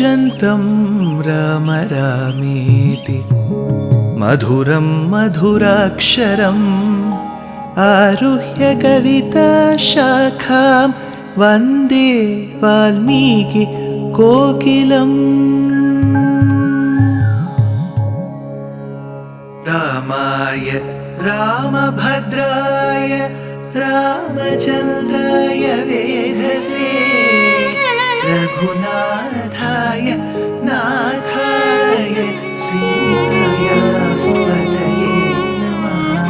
कूजन्तं राम रामेति मधुरं मधुराक्षरम् आरुह्य कविताशाखां वन्दे वाल्मीकि कोकिलम्। रामाय रामभद्राय रामचन्द्राय वेधसे रघुनाथाय नाथाय सीताया पतये नमः।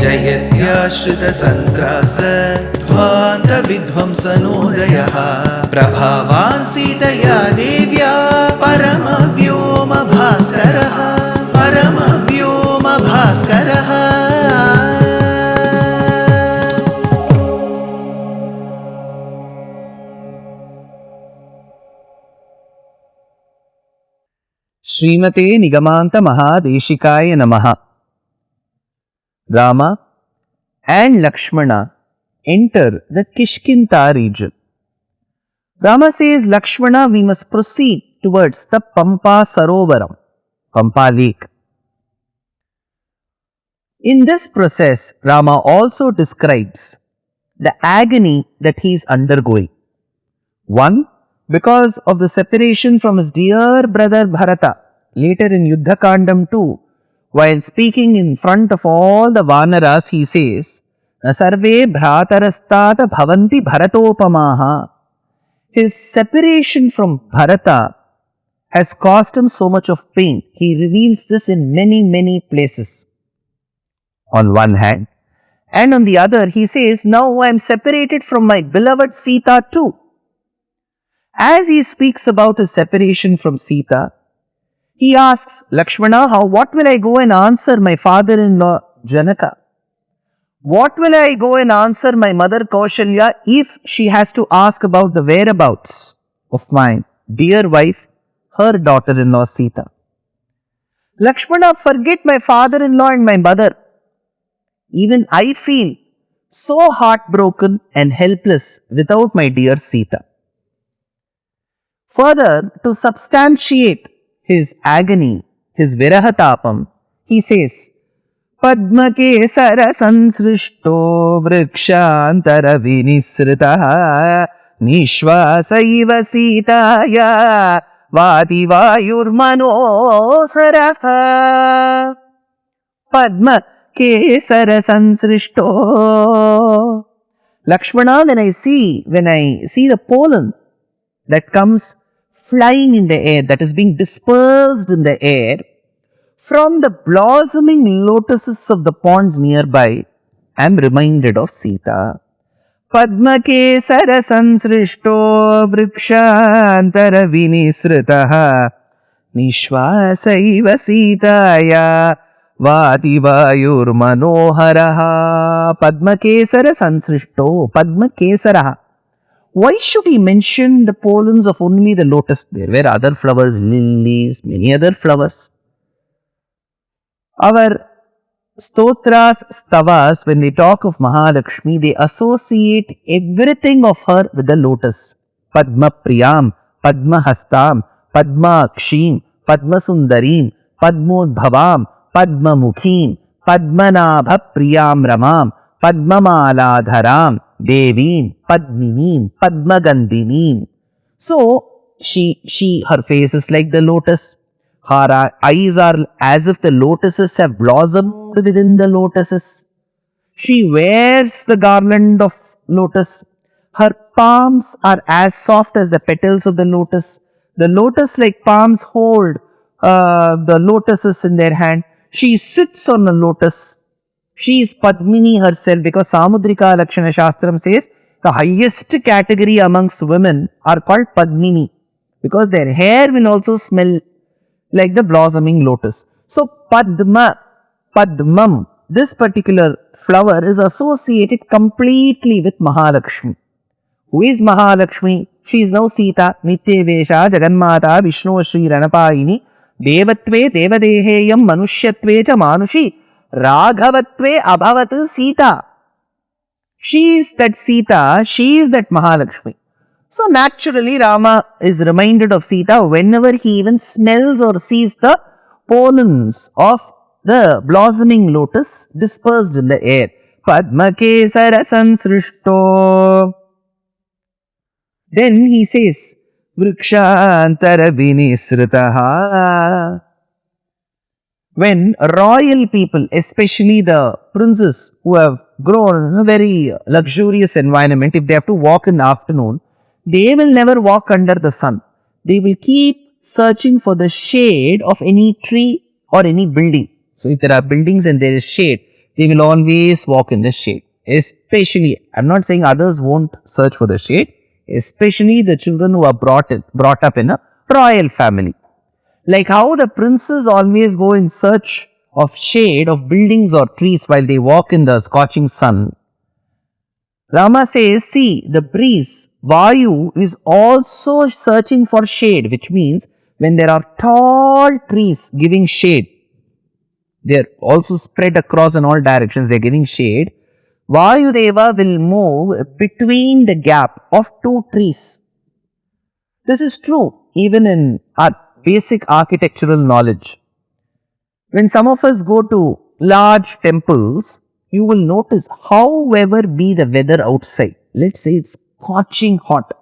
जयत्याश्रितसन्त्रास ध्वान्तविध्वंसनोदयः प्रभावान् सीतया देव्या परमव्योमभास्करः परमव्योमभास्करः। श्रीमते निगमान्त महादेशिकाय नमः। Rama and Lakshmana enter the Kishkindha region. Rama says, Lakshmana, we must proceed towards the Pampa Sarovaram, Pampa lake. In this process, Rama also describes the agony that he is undergoing. One, because of the separation from his dear brother Bharata. Later in Kishkindha Kandam 2, while speaking in front of all the Vanaras, he says, Na sarve bhratarastata bhavanti bharatopamaha. His separation from Bharata has caused him so much of pain. He reveals this in many places. On one hand. And on the other, he says, now I am separated from my beloved Sita too. As he speaks about his separation from Sita, he asks Lakshmana, what will I go and answer my father-in-law Janaka? What will I go and answer my mother Kaushalya if she has to ask about the whereabouts of my dear wife, her daughter-in-law Sita? Lakshmana, forget my father-in-law and my mother. Even I feel so heartbroken and helpless without my dear Sita. Further, to substantiate his agony, his virahatapam, he says, Padma kesara sansrishto vrikshantara vinisritaha nishvasaiva sitaya vati vayur manoharaha. Padma kesara sansrishto. Lakshmana, when I see the pollen that comes flying in the air, that is being dispersed in the air from the blossoming lotuses of the ponds nearby, I am reminded of Sita. Padma kesara sansrishto vrikshantara vinisritaha nishvasaiva sitaya vati vayur manoharaha. Padma kesara sansrishto. Padma kesara. Why should he mention the pollens of only the lotus? There were other flowers, lilies, many other flowers. Our stotras, stavas, when they talk of Mahalakshmi, they associate everything of her with the lotus. Padma Priyam, Padma Hastam, Padma Akshim, Padma Sundarim, Padmodbhavam, Padma Mukhim, Padmanabha Priyam Ramam, Padma Maladharam, Devim, Padminim, Padmagandinim. So, her face is like the lotus. Her eyes are as if the lotuses have blossomed within the lotuses. She wears the garland of lotus. Her palms are as soft as the petals of the lotus. The lotus-like palms hold the lotuses in their hand. She sits on a lotus. She is Padmini herself, because Samudrika Lakshana Shastram says the highest category amongst women are called Padmini, because their hair will also smell like the blossoming lotus. So Padmam, this particular flower is associated completely with Mahalakshmi. Who is Mahalakshmi? She is now Sita, Nityavesha, Jagannmata, Vishnu Shri Ranapayini, Devatve devadeheyam manushyatve cha manushi raghavatve abhavat Sita. She is that Sita, she is that Mahalakshmi. So naturally Rama is reminded of Sita whenever he even smells or sees the pollens of the blossoming lotus dispersed in the air. Padma Kesara Sansrishto. Then he says, Vrikshantara Vinisritaha. When royal people, especially the princes who have grown in a very luxurious environment, if they have to walk in the afternoon, they will never walk under the sun. They will keep searching for the shade of any tree or any building. So if there are buildings and there is shade, they will always walk in the shade. Especially, I'm not saying others won't search for the shade, especially the children who are brought up in a royal family. Like how the princes always go in search of shade of buildings or trees while they walk in the scorching sun. Rama says, see, the breeze, Vayu, is also searching for shade, which means when there are tall trees giving shade, they are also spread across in all directions, they are giving shade. Vayu Deva will move between the gap of two trees. This is true even in our basic architectural knowledge. When some of us go to large temples, you will notice, however be the weather outside, let's say it's scorching hot,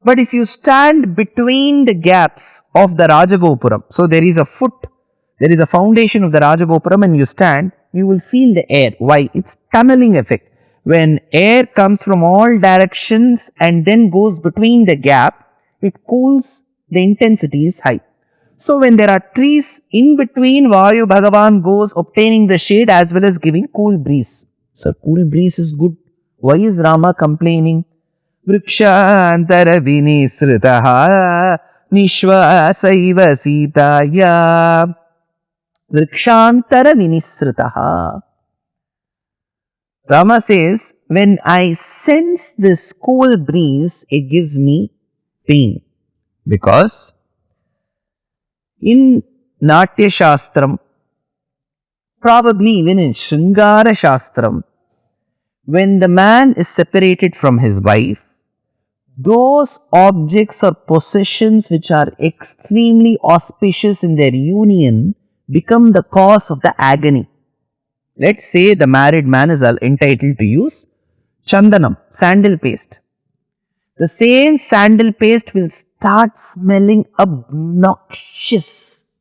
but if you stand between the gaps of the Rajagopuram, so there is a foundation of the Rajagopuram and you stand, you will feel the air. Why? It's tunneling effect. When air comes from all directions and then goes between the gap, it cools, the intensity is high. So when there are trees in between, Vayu Bhagavan goes obtaining the shade as well as giving cool breeze. So cool breeze is good. Why is Rama complaining? Vrikshantara vinisritaha nishvasaiva sitaya. Vrikshantara vinisritaha. Rama says, when I sense this cool breeze, it gives me pain. Because in Natya Shastram, probably even in Shringara Shastram, when the man is separated from his wife, those objects or possessions which are extremely auspicious in their union become the cause of the agony. Let's say the married man is entitled to use chandanam, sandal paste. The same sandal paste will start smelling obnoxious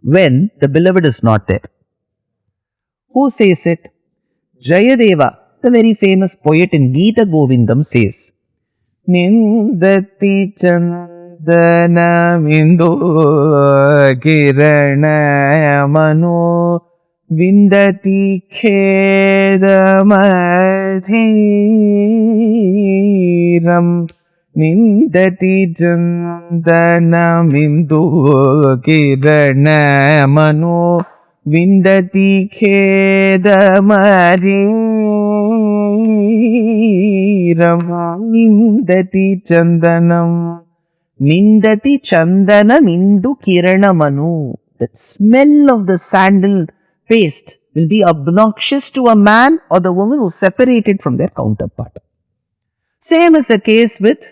when the beloved is not there. Who says it? Jayadeva, the very famous poet in Gita Govindam, says, Nindati chandana mindu kirana mano vindati khedamadhiram. Nindati chandana mindu kirana mano vindati khedamadhiram. Nindati chandanam. Nindati chandana mindu kirana manu. The smell of the sandal paste will be obnoxious to a man or the woman who is separated from their counterpart. Same is the case with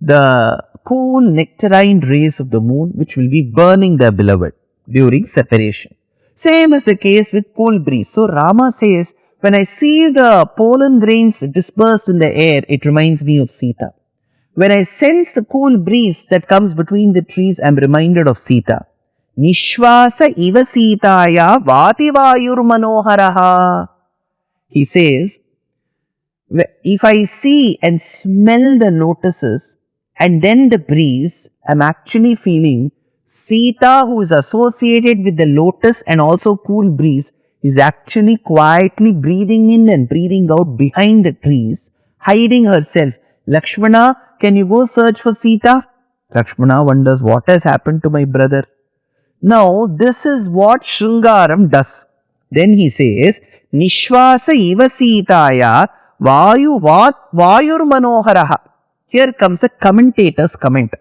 the cool nectarine rays of the moon, which will be burning their beloved during separation. Same is the case with cool breeze. So Rama says, when I see the pollen grains dispersed in the air, it reminds me of Sita. When I sense the cool breeze that comes between the trees, I am reminded of Sita. Nishvasa iva Sitaya vati vayur manoharaha. He says, if I see and smell the lotuses and then the breeze, I am actually feeling Sita, who is associated with the lotus and also cool breeze, is actually quietly breathing in and breathing out behind the trees, hiding herself. Lakshmana, can you go search for Sita? Lakshmana wonders, what has happened to my brother? Now, this is what Shringaram does. Then he says, Nishvasa iva Sitaya Vayur Manoharaha. Here comes the commentator's comment.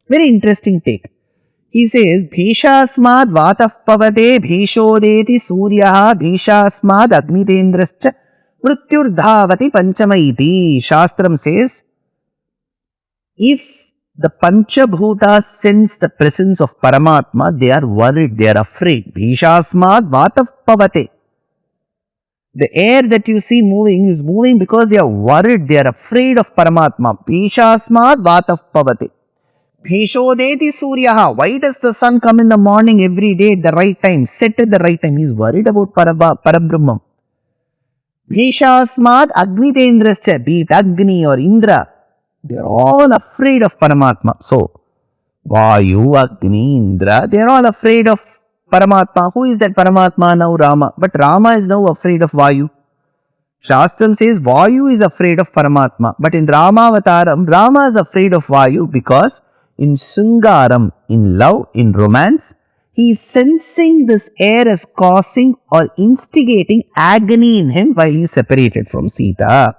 Very interesting take. He says, Bhishasmad vatah pavate bhishodeti suryaha bhishasmad agnitendrascha mrityurdhavati panchamaiti. Shastram says, if the Panchabhutas sense the presence of Paramatma, they are worried, they are afraid. Bhishasmad vatah pavate. The air that you see moving is moving because they are worried, they are afraid of Paramatma. Bhishasmad vatah pavate. Bhishodeti suryaha. Why does the sun come in the morning every day at the right time, set at the right time? He is worried about Parabrahman. Bhishasmad agnitendrascha. Be it Agni or Indra, they are all afraid of Paramatma. So, Vayu, Agni, Indra, they are all afraid of Paramatma. Who is that Paramatma now? Rama. But Rama is now afraid of Vayu. Shastram says Vayu is afraid of Paramatma. But in Ramavataram, Rama is afraid of Vayu because in Sungaram, in love, in romance, he is sensing this air as causing or instigating agony in him while he is separated from Sita.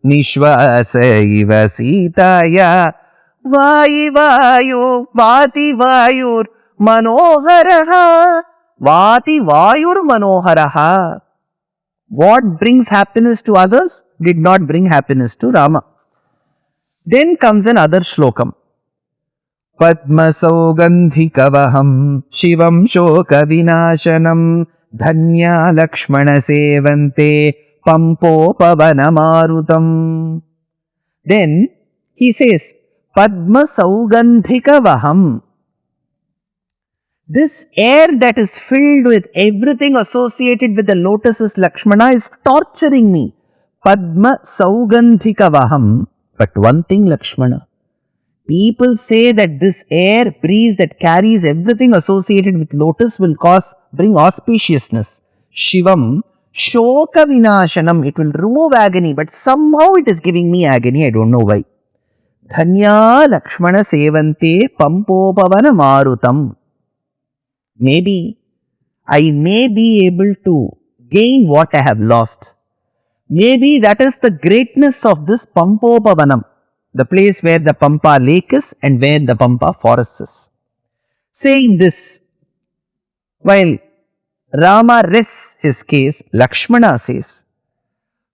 Nishvasa iva Sitaya Vayi Vayu Vati Vayur Manoharaha Vati Vayur Manoharaha. What brings happiness to others did not bring happiness to Rama. Then comes another shlokam. Padma Saugandhikavaham Shivam Shoka Vinashanam Dhanya Lakshmana Sevante Pampo Pavanamarutam. Then he says, Padma Saugandhikavaham. This air that is filled with everything associated with the lotuses, Lakshmana, is torturing me. Padma Saugandhikavaham. But one thing, Lakshmana, people say that this air breeze that carries everything associated with lotus will bring auspiciousness. Shivam, Shoka Vinashanam. It will remove agony, but somehow it is giving me agony. I don't know why. Dhanya Lakshmana Sevante Pampopavana Marutam. Maybe I may be able to gain what I have lost. Maybe that is the greatness of this Pampopavanam, the place where the Pampa lake is and where the Pampa forest is. Saying this, while Rama rests his case, Lakshmana says,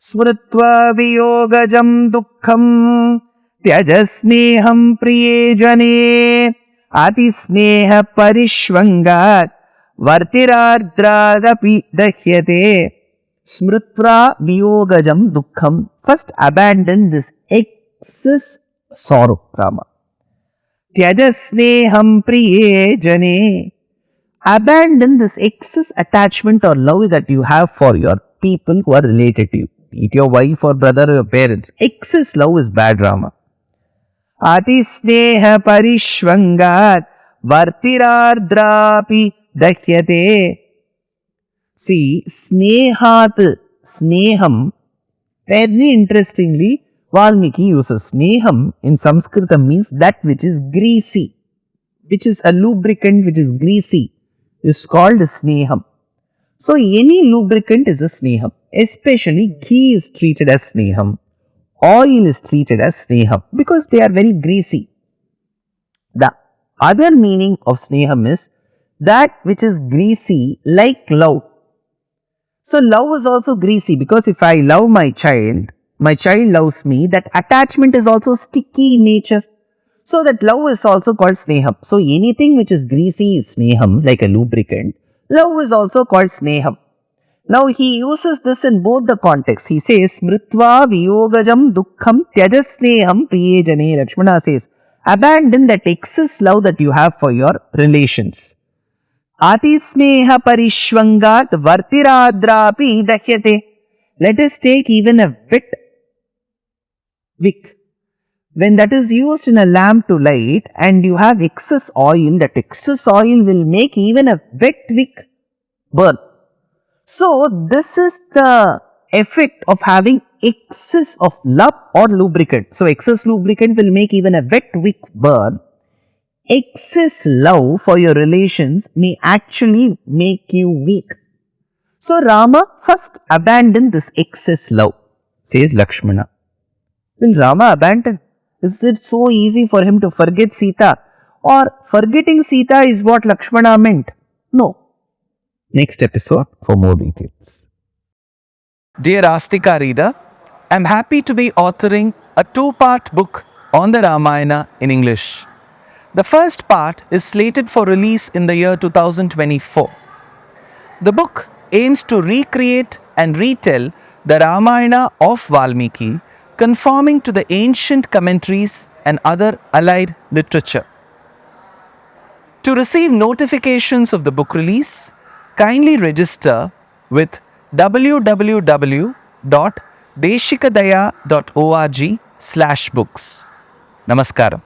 Smritva viyogajam dukkham tyajasneham priye jane atisneha parishvangat vartirardradapi dahyate. Smritva viyogajam dukkham. First abandon this excess sorrow, Rama. Tyajasneham priye jane. Abandon this excess attachment or love that you have for your people who are related to you. Be it your wife or brother or your parents. Excess love is bad, Rama. Atisneha parishvangat vartirardrapi dahyate. See, snehat, sneham, very interestingly, Valmiki uses sneham in Sanskritam means that which is greasy, which is a lubricant which is greasy, is called sneham. So, any lubricant is a sneham. Especially ghee is treated as sneham. Oil is treated as sneham because they are very greasy. The other meaning of sneham is that which is greasy like love. So, love is also greasy because if I love my child loves me, that attachment is also sticky in nature. So, that love is also called sneham. So, anything which is greasy is sneham, like a lubricant. Love is also called sneham. Now, he uses this in both the contexts. He says, Smritva viyogajam dukkham tyajasneham priye jane. Lakshmana says, abandon that excess love that you have for your relations. Atisneha parishvangat vartiradrapi dahyate. Let us take even a wet wick. When that is used in a lamp to light and you have excess oil, that excess oil will make even a wet wick burn. So, this is the effect of having excess of love or lubricant. So, excess lubricant will make even a wet wick burn. Excess love for your relations may actually make you weak. So, Rama first abandon this excess love, says Lakshmana. Will Rama abandon? Is it so easy for him to forget Sita? or forgetting Sita is what Lakshmana meant. No. Next episode for more details. Dear Astika reader, I am happy to be authoring a two-part book on the Ramayana in English. The first part is slated for release in the year 2024. The book aims to recreate and retell the Ramayana of Valmiki, conforming to the ancient commentaries and other allied literature. To receive notifications of the book release, kindly register with www.deshikadaya.org/books. Namaskaram.